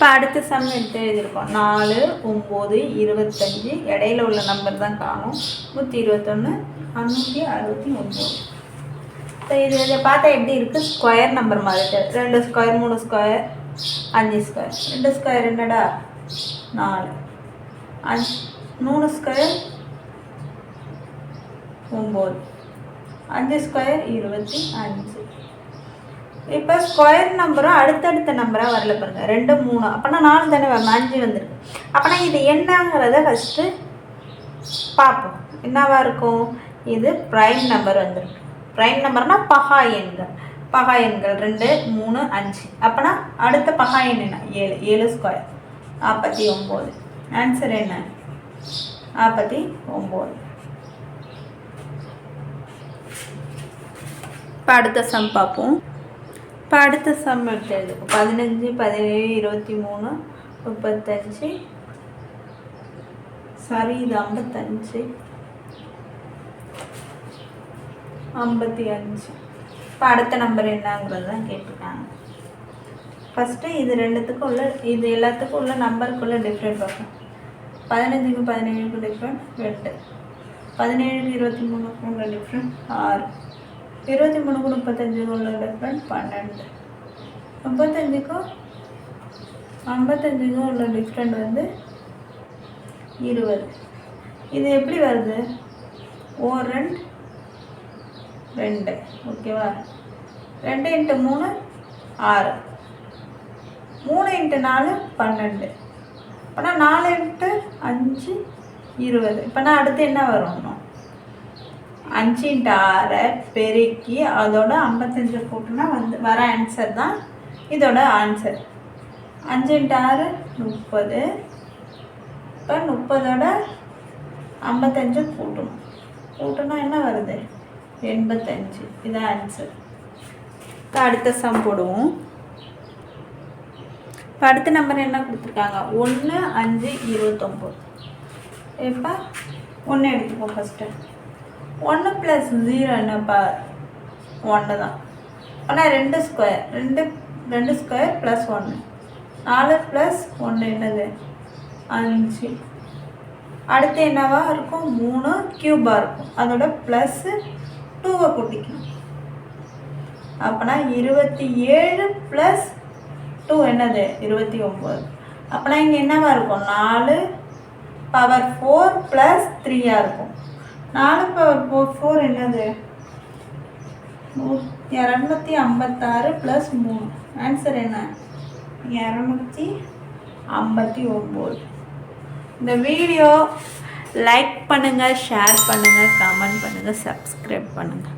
இப்போ அடுத்த சம் எடுத்து எழுதியிருக்கோம். 4, 9, 25 இடையில உள்ள நம்பர் தான் காணும். 121, 569. இப்போ இதை பார்த்தா எப்படி இருக்குது? ஸ்கொயர் நம்பர் மாதிரி 2 ஸ்கொயர், 3 ஸ்கொயர், 5 ஸ்கொயர். 2 ஸ்கொயர் என்னடா 4, 3 ஸ்கொயர் 9, 5 ஸ்கொயர் 25. இப்போ ஸ்கொயர் நம்பரும் அடுத்தடுத்த நம்பராக வரல பாருங்கள். 2, 3 அப்போனா 4 தானே வரணும், 5 வந்துருக்கு. அப்போனா இது என்னங்கிறத ஃபஸ்ட்டு பார்ப்போம். என்னவாக இருக்கும்? இது ப்ரைம் நம்பர் வந்துருக்கு. ப்ரைம் நம்பர்னால் பகா எண்கள். பகா எண்கள் 2, 3, 5. அப்போனா அடுத்த பகா எண் என்ன? 7. 7 ஸ்கொயர் 49. ஆன்சர் என்ன? 49. இப்போ அடுத்த சம் பார்ப்போம். இப்போ அடுத்த சம் எடுத்து எழுதுக்கும். 15, 17, 23, 35. சாரி, இது 55, 55. இப்போ அடுத்த நம்பர் என்னங்கிறது தான் கேட்டிருக்காங்க. ஃபஸ்ட்டு இது ரெண்டுத்துக்கும் உள்ள, இது எல்லாத்துக்கும் உள்ள நம்பருக்குள்ள டிஃப்ரெண்ட் பார்க்கணும். 15க்கும் 17க்கும் டிஃப்ரெண்ட் 2, 17க்கு 23க்கும் உள்ள டிஃப்ரெண்ட் 6, 23க்கும் 35க்கும் உள்ள டிஃப்ரெண்ட் 12, 35க்கும் 55க்கும் உள்ள டிஃப்ரெண்ட் வந்து 20. இது எப்படி வருது? 1, 2, ஓகேவா? 2 × 3 6, 3 × 4 12. இப்போனா 4 × 5 20. இப்போனா அடுத்து என்ன வரணும்? 5 × 6 பெருக்கி அதோட 55 கூட்டினா வர ஆன்சர் தான் இதோட ஆன்சர். 5 × 6 30. இப்போ 30ஓட 55 கூட்டணும் என்ன வருது? 85. இதான் ஆன்சர். இப்போ அடுத்த சம் போடுவோம். இப்போ அடுத்த நம்பர் என்ன கொடுத்துருக்காங்க? 1, 5, 29. இப்போ 1 எடுத்துப்போம் ஃபஸ்ட்டு. 1 + 0 என்னப்பா? 1 தான். ஆனால் 2 ஸ்கொயர், 2 ஸ்கொயர் + 1, 4 + 1 என்னது? 5. அடுத்து என்னவா இருக்கும்? 3 க்யூபாக இருக்கும். அதோட +2 கூட்டிக்கணும். அப்போனா 27 + 2 என்னது? 29. அப்போனா இங்கே என்னவா இருக்கும்? 4 பவர் 4 + 3 இருக்கும். 4 பவர் 4 என்னது? 256 + 3. ஆன்சர் என்ன? 259. இந்த வீடியோ லைக் பண்ணுங்கள், ஷேர் பண்ணுங்கள், கமெண்ட் பண்ணுங்கள், சப்ஸ்கிரைப் பண்ணுங்கள்.